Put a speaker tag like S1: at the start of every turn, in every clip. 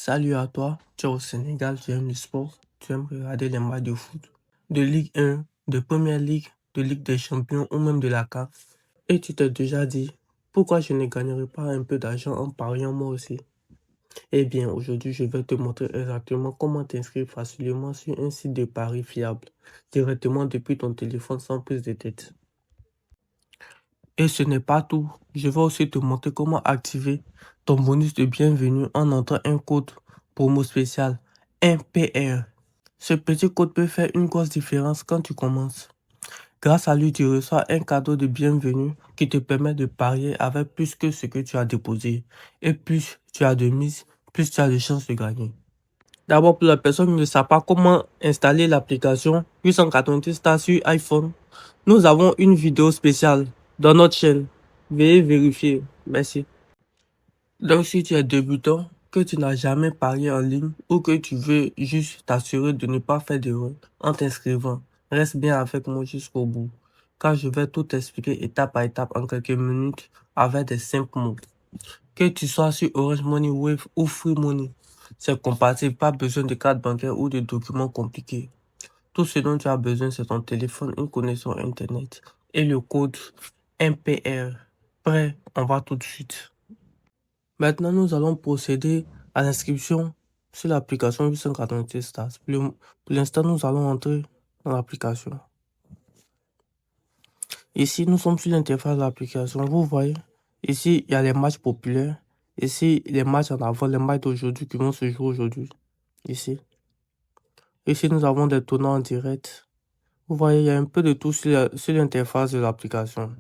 S1: Salut à toi, tu es au Sénégal, tu aimes le sport, tu aimes regarder les matchs de foot, de Ligue 1, de Première Ligue, de Ligue des Champions ou même de la CAF. Et tu t'es déjà dit, pourquoi je ne gagnerais pas un peu d'argent en pariant moi aussi? Eh bien, aujourd'hui, je vais te montrer exactement comment t'inscrire facilement sur un site de paris fiable, directement depuis ton téléphone sans prise de tête. Et ce n'est pas tout, je vais aussi te montrer comment activer ton bonus de bienvenue en entrant un code promo spécial MPR. Ce petit code peut faire une grosse différence quand tu commences. Grâce à lui, tu reçois un cadeau de bienvenue qui te permet de parier avec plus que ce que tu as déposé. Et plus tu as de mise, plus tu as de chances de gagner. D'abord, pour la personne qui ne sait pas comment installer l'application 888 Stars sur iPhone, nous avons une vidéo spéciale dans notre chaîne. Veuillez vérifier. Merci. Donc, si tu es débutant, que tu n'as jamais parié en ligne ou que tu veux juste t'assurer de ne pas faire d'erreur en t'inscrivant, reste bien avec moi jusqu'au bout, car je vais tout expliquer étape par étape en quelques minutes avec des simples mots. Que tu sois sur Orange Money, Wave ou Free Money, c'est compatible, pas besoin de carte bancaire ou de documents compliqués. Tout ce dont tu as besoin, c'est ton téléphone, une connexion Internet et le code MPR. Prêt, on va tout de suite. Maintenant, nous allons procéder à l'inscription sur l'application 888 Stars. Pour l'instant, nous allons entrer dans l'application. Ici, nous sommes sur l'interface de l'application. Vous voyez, ici, il y a les matchs populaires. Ici, les matchs en avant, les matchs d'aujourd'hui qui vont se jouer aujourd'hui. Ici. Ici, nous avons des tournois en direct. Vous voyez, il y a un peu de tout sur l'interface de l'application.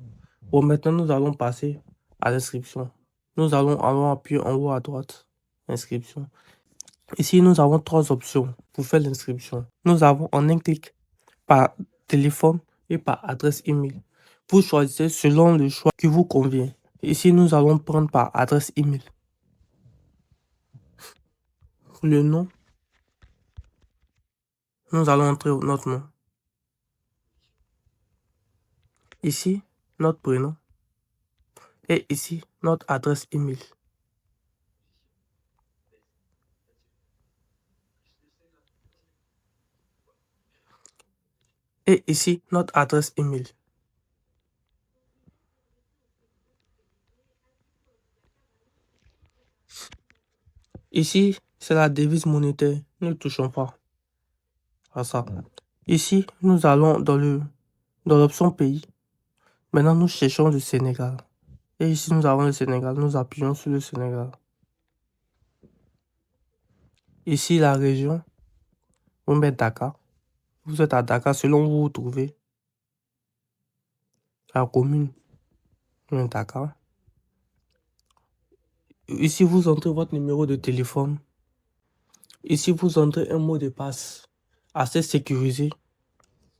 S1: Bon, maintenant, nous allons passer à l'inscription. Nous allons appuyer en haut à droite. Inscription. Ici, nous avons trois options pour faire l'inscription. Nous avons en un clic par téléphone et par adresse email. Vous choisissez selon le choix qui vous convient. Ici, nous allons prendre par adresse email. Le nom, nous allons entrer notre nom. Ici, notre prénom. Et ici, notre adresse email. Et ici, notre adresse email. Ici, c'est la devise monétaire. Ne touchons pas à ça. Ici, nous allons dans l'option pays. Maintenant, nous cherchons le Sénégal. Et ici, nous avons le Sénégal. Nous appuyons sur le Sénégal. Ici, la région. Vous mettez Dakar. Vous êtes à Dakar selon où vous vous trouvez. La commune. Vous mettez Dakar. Ici, vous entrez votre numéro de téléphone. Ici, vous entrez un mot de passe assez sécurisé.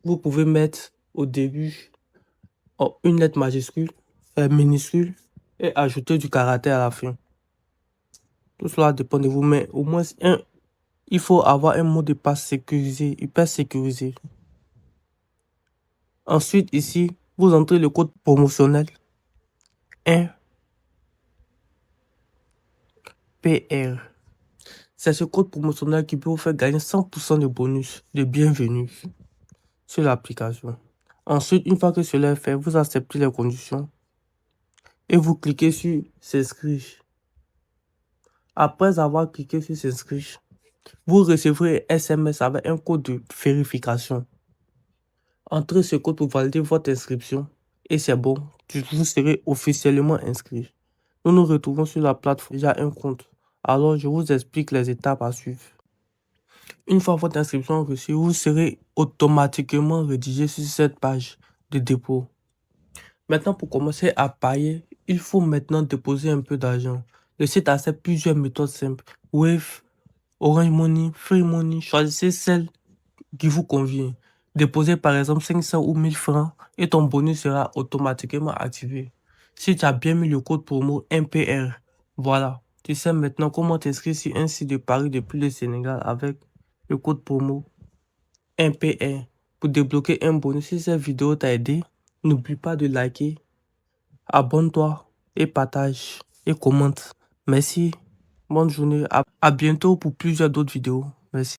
S1: Vous pouvez mettre au début une lettre majuscule, minuscule et ajouter du caractère à la fin. Tout cela dépend de vous, mais au moins il faut avoir un mot de passe sécurisé, hyper sécurisé. Ensuite, ici, vous entrez le code promotionnel 1PR. C'est ce code promotionnel qui peut vous faire gagner 100% de bonus de bienvenue sur l'application. Ensuite, une fois que cela est fait, vous acceptez les conditions et vous cliquez sur s'inscrire. Après avoir cliqué sur s'inscrire, vous recevrez un SMS avec un code de vérification. Entrez ce code pour valider votre inscription et c'est bon, vous serez officiellement inscrit. Nous nous retrouvons sur la plateforme déjà un compte. Alors, je vous explique les étapes à suivre. Une fois votre inscription reçue, vous serez automatiquement rédigé sur cette page de dépôt. Maintenant, pour commencer à parier, il faut maintenant déposer un peu d'argent. Le site accepte plusieurs méthodes simples. Wave, Orange Money, Free Money, choisissez celle qui vous convient. Déposez par exemple 500 ou 1000 francs et ton bonus sera automatiquement activé. Si tu as bien mis le code promo MPR, voilà, tu sais maintenant comment t'inscrire sur un site de paris depuis le Sénégal avec le code promo MPR pour débloquer un bonus. Si cette vidéo t'a aidé, n'oublie pas de liker, abonne-toi et partage et commente. Merci. Bonne journée. À bientôt pour plusieurs d'autres vidéos.